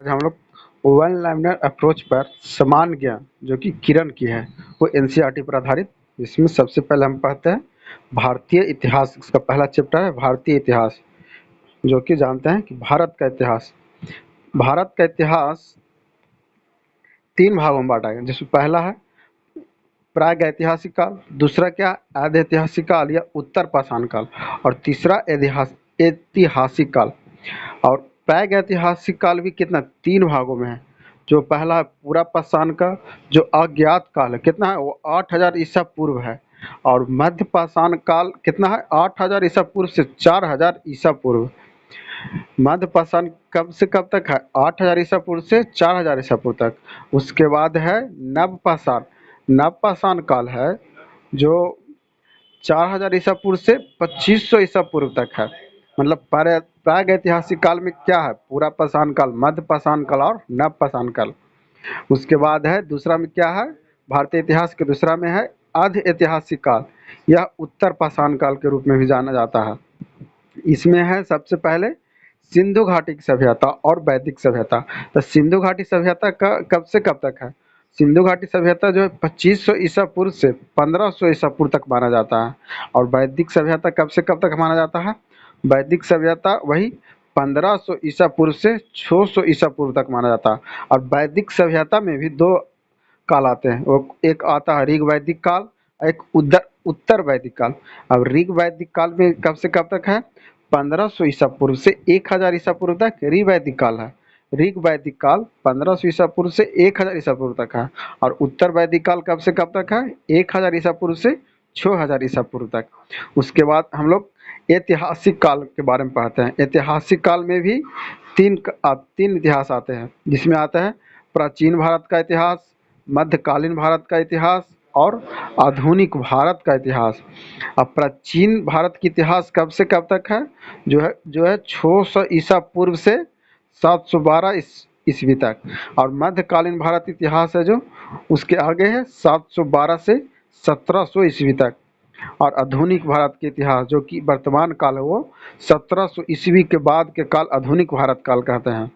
आज हम लोग वन लाइनर अप्रोच पर सामान्य ज्ञान जो कि किरण की है वो एनसीईआरटी पर आधारित। इसमें सबसे पहले हम पढ़ते हैं भारतीय इतिहास। इसका पहला चैप्टर है भारतीय इतिहास, जो कि जानते हैं कि भारत का इतिहास। भारत का इतिहास 3 भागों में बाँटा गया, जिसमें पहला है प्रागैतिहासिक काल, दूसरा क्या आद्यऐतिहासिक काल या उत्तर पाषाण काल, और तीसरा ऐतिहासिक काल। और प्रागैतिहासिक काल भी कितना 3 भागों में है। जो पहला है पूरा पाषाण का, जो अज्ञात काल है, कितना है वो 8000 ईसा पूर्व है। और मध्य पाषाण काल कितना है 8000 ईसा पूर्व से 4000 ईसा पूर्व। मध्य पाषाण कब से कब तक है 8000 ईसा पूर्व से 4000 ईसा पूर्व तक। उसके बाद है नव पाषाण। नव पाषाण काल है जो 4000 ईसा पूर्व से 2500 ईसा पूर्व तक है। मतलब प्राग ऐतिहासिक काल में क्या है पूरा पाषाण काल, मध्य पाषाण काल और नव पाषाण काल। उसके बाद है दूसरा में क्या है भारतीय इतिहास के दूसरा में है अर्ध ऐतिहासिक काल। यह उत्तर पाषाण काल के रूप में भी जाना जाता है। इसमें है सबसे पहले सिंधु घाटी की सभ्यता और वैदिक सभ्यता। तो सिंधु घाटी सभ्यता का कब से कब तक है? सिंधु घाटी सभ्यता जो है 2500 ईसा पूर्व से 1500 ईसा पूर्व तक माना जाता है। और वैदिक सभ्यता कब से कब तक माना जाता है? वैदिक सभ्यता वही 1500 ईसा पूर्व से 600 ईसा पूर्व तक माना जाता है। और वैदिक सभ्यता में भी 2 काल आते हैं। वो एक आता है ऋग वैदिक काल, एक उत्तर वैदिक काल। अब ऋग वैदिक काल में कब से कब तक है? 1500 ईसा पूर्व से 1000 ईसा पूर्व तक ऋग वैदिक काल है। ऋग वैदिक काल 1500 ईसा पूर्व से 1000 ईसा पूर्व तक है। और उत्तर वैदिक काल कब से कब तक है? 1000 ईसा पूर्व से 6000 ईसा पूर्व तक। उसके बाद हम लोग ऐतिहासिक काल के बारे में पढ़ते हैं। ऐतिहासिक काल में भी तीन इतिहास आते हैं, जिसमें आता है प्राचीन भारत का इतिहास, मध्यकालीन भारत का इतिहास और आधुनिक भारत का इतिहास। अब प्राचीन भारत की इतिहास कब से कब तक है? जो है 600 ईसा पूर्व से 712 ईस्वी तक। और मध्यकालीन भारत इतिहास है जो उसके आगे है 712 से 1700 ईस्वी तक। और आधुनिक भारत के इतिहास जो कि वर्तमान काल है वो 1700 ईस्वी के बाद के काल आधुनिक भारत काल कहते हैं।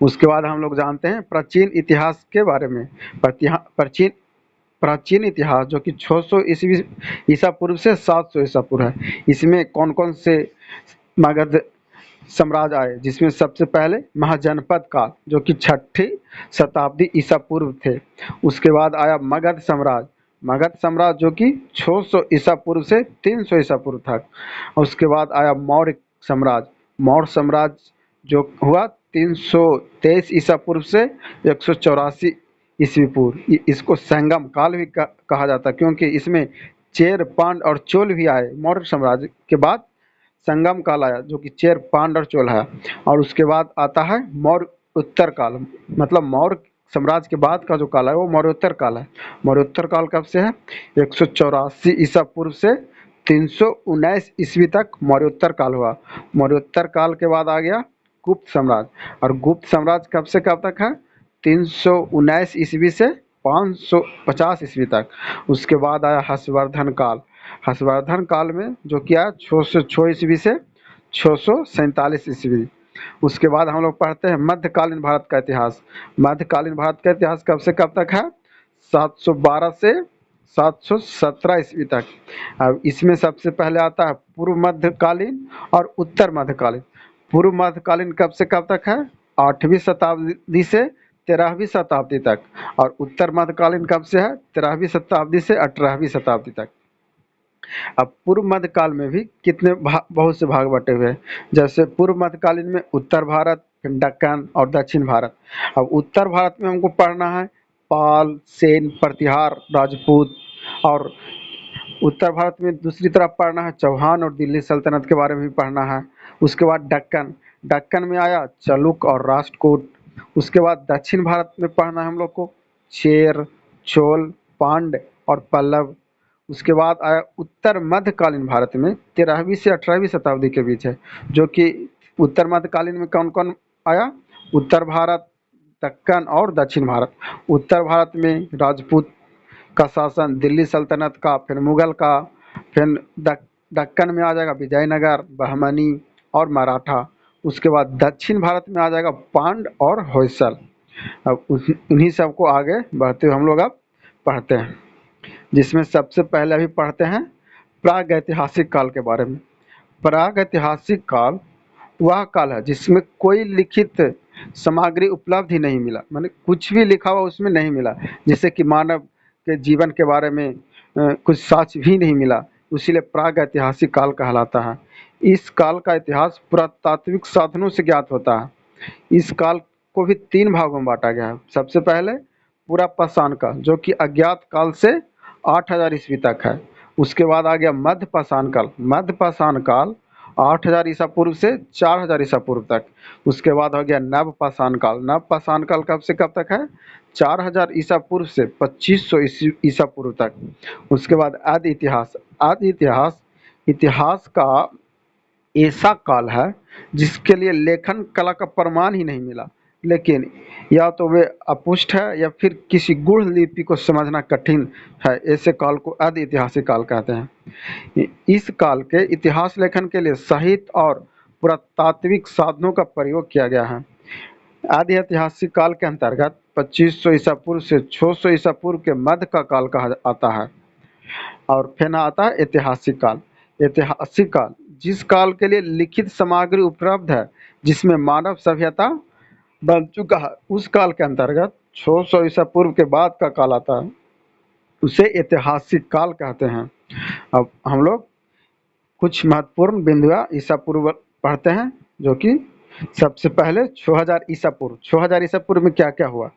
उसके बाद हम लोग जानते हैं प्राचीन इतिहास के बारे में। प्राचीन प्राचीन इतिहास जो कि 600 ईस्वी ईसा पूर्व से 700 ईसा पूर्व है। इसमें कौन कौन से मगध साम्राज्य आए, जिसमें सबसे पहले महाजनपद काल जो कि 6ठी शताब्दी ईसा पूर्व थे। उसके बाद आया मगध साम्राज्य। मगध साम्राज्य जो कि 600 ईसा पूर्व से 300 ईसा पूर्व तक। उसके बाद आया मौर्य साम्राज्य। मौर्य साम्राज्य जो हुआ 323 ईसा पूर्व से 184 ईस्वी पूर्व। इसको संगम काल भी कहा जाता है, क्योंकि इसमें चेर पांड और चोल भी आए। मौर्य साम्राज्य के बाद संगम काल आया जो कि चेर पांड और चोल है। और उसके बाद आता है मौर्य उत्तर काल। मतलब मौर्य साम्राज्य के बाद का जो काल है वो मौर्योत्तर काल है। मौर्योत्तर काल कब से है? 184 ईसा पूर्व से 319 ईस्वी तक मौर्योत्तर काल हुआ। मौर्योत्तर काल के बाद आ गया गुप्त साम्राज्य। और गुप्त साम्राज्य कब से कब तक है? 319 ईस्वी से 550 ईस्वी तक। उसके बाद आया हर्षवर्धन काल। हर्षवर्धन काल में जो किया 606 ईस्वी से 647 ईस्वी। उसके बाद हम लोग पढ़ते हैं मध्यकालीन भारत का इतिहास। मध्यकालीन भारत का इतिहास कब से कब तक है? 712 से 717 ईस्वी तक। अब इसमें सबसे पहले आता है पूर्व मध्यकालीन और उत्तर मध्यकालीन। पूर्व मध्यकालीन कब से कब तक है? 8वीं शताब्दी से 13वीं शताब्दी तक। और उत्तर मध्यकालीन कब से है? 13वीं शताब्दी से 18वीं शताब्दी तक। अब पूर्व मध्यकाल में भी कितने बहुत से भाग बटे हुए हैं। जैसे पूर्व मध्यकालीन में उत्तर भारत, फिर दक्कन और दक्षिण भारत। अब उत्तर भारत में हमको पढ़ना है पाल, सेन, प्रतिहार, राजपूत। और उत्तर भारत में दूसरी तरफ पढ़ना है चौहान और दिल्ली सल्तनत के बारे में भी पढ़ना है। उसके बाद दक्कन। दक्कन में आया चलुक और राष्ट्रकूट। उसके बाद दक्षिण भारत में पढ़ना है हम लोग को चेर, चोल, पांड्य और पल्लव। उसके बाद आया उत्तर मध्यकालीन भारत में 13वीं से 18वीं शताब्दी के बीच है, जो कि उत्तर मध्यकालीन में कौन कौन आया? उत्तर भारत, दक्कन और दक्षिण भारत। उत्तर भारत में राजपूत का शासन, दिल्ली सल्तनत का, फिर मुगल का, फिर दक्कन में आ जाएगा विजयनगर, बहमनी और मराठा। उसके बाद दक्षिण भारत में आ जाएगा पांड और होयसल। अब इन्हीं सबको आगे बढ़ते हुए हम लोग अब पढ़ते हैं, जिसमें सबसे पहले अभी पढ़ते हैं प्रागैतिहासिक काल के बारे में। प्रागैतिहासिक काल वह काल है जिसमें कोई लिखित सामग्री उपलब्ध ही नहीं मिला, माने कुछ भी लिखा हुआ उसमें नहीं मिला, जैसे कि मानव के जीवन के बारे में कुछ साक्ष्य भी नहीं मिला, इसीलिए प्रागैतिहासिक काल कहलाता है। इस काल का इतिहास पुरातात्विक साधनों से ज्ञात होता है। इस काल को भी तीन भागों में बांटा गया है। सबसे पहले पुरापाषाण काल, जो कि अज्ञात काल से 8000 ईस्वी तक है। उसके बाद आ गया मध्यपाषाण काल। मध्यपाषाण काल 8000 ईसा पूर्व से 4000 ईसा पूर्व तक। उसके बाद हो गया नवपाषाण काल। नवपाषाण काल कब से कब तक है? 4000 ईसा पूर्व से 2500 ईसा पूर्व तक। उसके बाद आदि इतिहास। आदि इतिहास इतिहास का ऐसा काल है जिसके लिए लेखन कला का प्रमाण ही नहीं मिला, लेकिन या तो वे अपुष्ट है या फिर किसी गूढ़ लिपि को समझना कठिन है। ऐसे काल को आदि ऐतिहासिक काल कहते हैं। इस काल के इतिहास लेखन के लिए साहित्य और पुरातात्विक साधनों का प्रयोग किया गया है। आदि ऐतिहासिक काल के अंतर्गत 2500 ईसा पूर्व से 600 ईसा पूर्व के मध्य का काल कहा आता है। और फिर आता है ऐतिहासिक काल। ऐतिहासिक काल जिस काल के लिए लिखित सामग्री उपलब्ध है, जिसमें मानव सभ्यता बन चुका है, उस काल के अंतर्गत 600 ईसा पूर्व के बाद का काल आता है, उसे ऐतिहासिक काल कहते हैं। अब हम लोग कुछ महत्वपूर्ण बिंदुआ ईसा पूर्व पढ़ते हैं, जो कि सबसे पहले 6000 ईसा पूर्व। 6000 ईसा पूर्व में क्या क्या हुआ?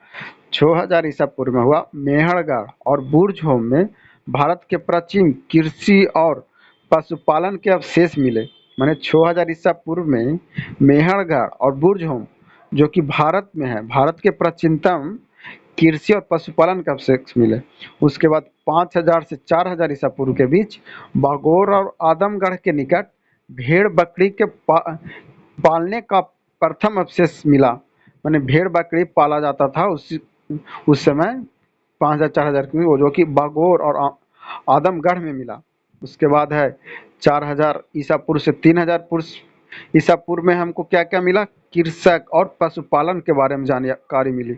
6000 ईसा पूर्व में हुआ मेहरगढ़ और बुर्जहोम में भारत के प्राचीन कृषि और पशुपालन के अवशेष मिले। माने 6000 ईसा पूर्व में मेहरगढ़ और बुर्जहोम, जो कि भारत में है, भारत के प्राचीनतम कृषि और पशुपालन के अवशेष मिले। उसके बाद 5000 से 4000 ईसा पूर्व के बीच बागोर और आदमगढ़ के निकट भेड़ बकरी के पालने का प्रथम अवशेष मिला। माने भेड़ बकरी पाला जाता था उस समय 5000-4000 की, वो जो कि बागोर और आदमगढ़ में मिला। उसके बाद है 4000 ईसा पूर्व से 3000 पूर्व ईसा पूर्व में हमको क्या क्या मिला? कृषक और पशुपालन के बारे में जानकारी मिली।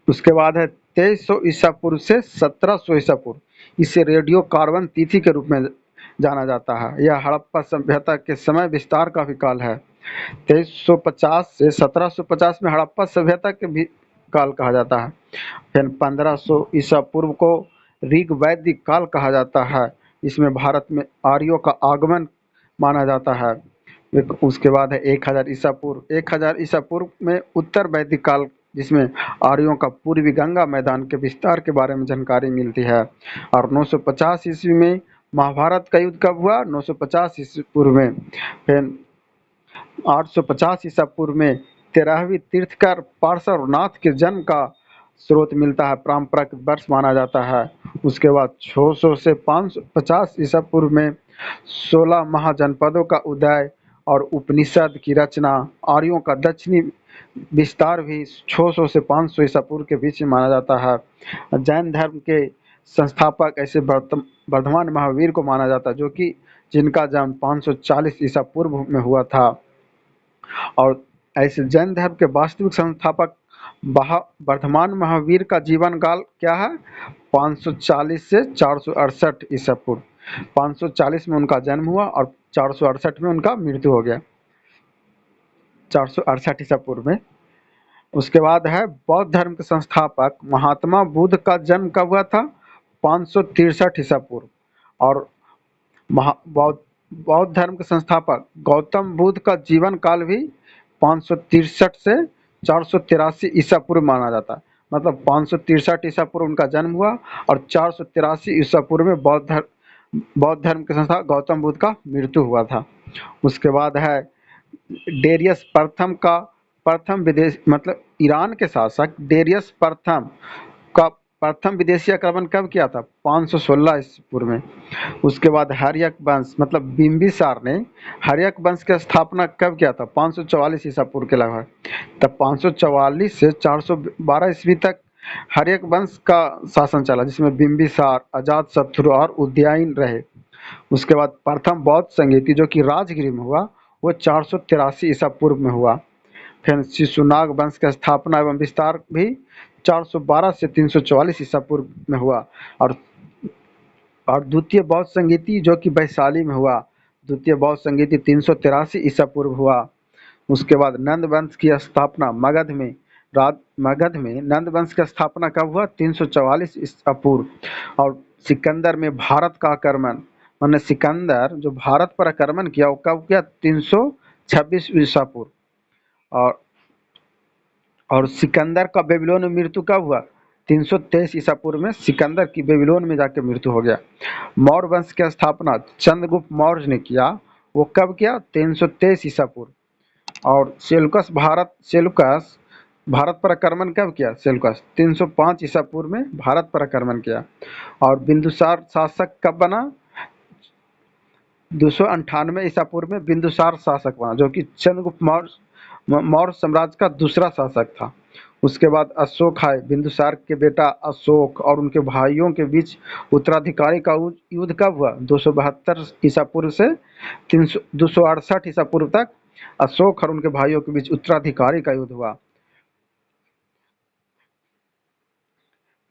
उसके बाद है 2300 ईसा पूर्व से 1700 ईसा पूर्व, इसे रेडियो कार्बन तिथि के रूप में जाना जाता है। यह हड़प्पा सभ्यता के समय विस्तार का भी काल है। 2350 से 1750 में हड़प्पा सभ्यता के भी काल कहा जाता है। फिर 1500 ईसा पूर्व को ऋग वैदिक काल कहा जाता है। इसमें भारत में आर्यों का आगमन माना जाता है। उसके बाद है 1000 ईसा पूर्व। 1000 ईसा पूर्व में उत्तर वैदिक काल, जिसमें आर्यों का पूर्वी गंगा मैदान के विस्तार के बारे में जानकारी मिलती है। और 950 ईस्वी में महाभारत का युद्ध कब हुआ? 950 ईस्वी पूर्व में। फिर 850 ईसा पूर्व में 13वीं तीर्थकर पार्श्वनाथ के जन्म का स्रोत मिलता है, पारंपरिक वर्ष माना जाता है। उसके बाद 600 से 550 ईसा पूर्व में 16 महाजनपदों का उदय और उपनिषद की रचना। आर्यों का दक्षिणी विस्तार भी 600 से 500 ईसा पूर्व के बीच में माना जाता है। जैन धर्म के संस्थापक ऐसे वर्धमान महावीर को माना जाता है, जो कि जिनका जन्म 540 ईसा पूर्व में हुआ था। और ऐसे जैन धर्म के वास्तविक संस्थापक वर्धमान महावीर का जीवन काल क्या है? 540 से 468 ईसा पूर्व। 540 में उनका जन्म हुआ और 468 में उनका मृत्यु हो गया, 468 ईसा पूर्व में। उसके बाद है बौद्ध धर्म के संस्थापक महात्मा बुद्ध का जन्म कब हुआ था? 563 ईसा पूर्व। और बौद्ध धर्म के संस्थापक गौतम बुद्ध का जीवन काल भी 563 से 483 ईसा पूर्व माना जाता है। मतलब 563 ईसा पूर्व उनका जन्म हुआ और 483 ईसा पूर्व में बौद्ध धर्म के संस्थापक गौतम बुद्ध का मृत्यु हुआ था। उसके बाद है डेरियस प्रथम का प्रथम विदेश मतलब ईरान के शासक डेरियस प्रथम का प्रथम विदेशी आक्रमण कब किया था? 516 ईसा पूर्व में। उसके बाद हर्यक वंश मतलब बिंबिसार ने हर्यक वंश की स्थापना कब किया था? 544 ईसा पूर्व के लगभग। तब 544 से 412 ईस्वी तक हर्यक वंश का शासन चला, जिसमें बिंबिसार, अजातशत्रु और उदयन रहे। उसके बाद प्रथम बौद्ध संगीति, जो कि राजगिरी में हुआ, वो 483 ईसा पूर्व में हुआ। फिर शिशुनाग वंश की स्थापना एवं विस्तार भी 412 से 344 ईसा पूर्व में हुआ। और द्वितीय बौद्ध संगीति जो कि वैशाली में हुआ, द्वितीय बौद्ध संगीति 383 ईसा पूर्व हुआ। उसके बाद नंद वंश की स्थापना मगध में नंद वंश की स्थापना कब हुआ? 344 ईसा पूर्व। और सिकंदर में भारत का आक्रमण, मैंने सिकंदर जो भारत पर आक्रमण किया वो कब किया? 326 ईसा पूर्व। और सिकंदर का बेबीलोन में मृत्यु कब हुआ? 323 ईसा पूर्व में सिकंदर की बेबीलोन में जाकर मृत्यु हो गया। मौर्य वंश की स्थापना चंद्रगुप्त मौर्य ने किया, वो कब किया? 323 ईसा पूर्व। और सेल्यूकस भारत पर आक्रमण कब किया? सेल्यूकस 305 ईसा पूर्व में भारत पर आक्रमण किया। और बिंदुसार शासक कब बना? 298 ईसा पूर्व में बिंदुसार शासक बना, जो कि चंद्रगुप्त मौर्य साम्राज्य का दूसरा शासक था। उसके बाद अशोक आए, बिंदुसार के बेटा अशोक और उनके भाइयों के बीच उत्तराधिकारी का युद्ध कब हुआ? 272 ईसा पूर्व से 268 ईसा पूर्व तक अशोक और उनके भाइयों के बीच उत्तराधिकारी का युद्ध हुआ।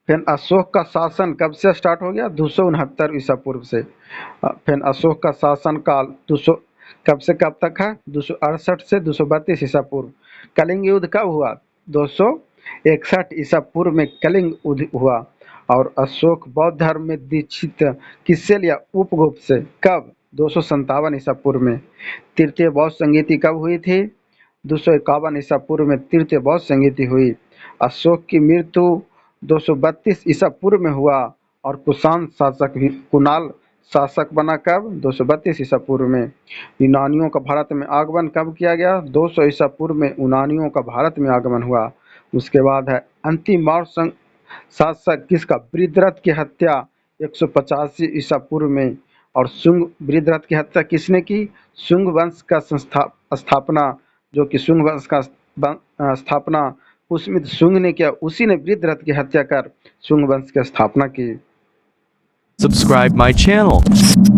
फिर अशोक का शासन कब से स्टार्ट हो गया? 269 ईसा पूर्व से। फिर अशोक का शासन काल 200 कब से कब तक है? 268 से 232 ईसा पूर्व। कलिंग युद्ध कब हुआ? 261 ईसा पूर्व में कलिंग युद्ध हुआ। और अशोक बौद्ध धर्म में दीक्षित किससे लिया? उपगुप्त से। कब? 257 ईसा पूर्व में। तृतीय बौद्ध संगीति कब हुई थी? 251 ईसा पूर्व में तृतीय बौद्ध संगीति हुई। अशोक की मृत्यु 232 ईसा पूर्व में हुआ। और कुणाल शासक बना कब? 232 ईसा पूर्व में। यूनानियों का भारत में आगमन कब किया गया? 200 ईसा पूर्व में यूनानियों का भारत में आगमन हुआ। उसके बाद है अंतिम मौर्य शासक किसका? बृहद्रथ की हत्या 185 ईसा पूर्व में। और शुंग बृहद्रथ की हत्या किसने की? शुंग वंश का स्थापना, जो कि शुंग वंश का स्थापना पुष्यमित्र शुंग ने किया, उसी ने बृहद्रथ की हत्या कर शुंग वंश की स्थापना की। Subscribe my channel.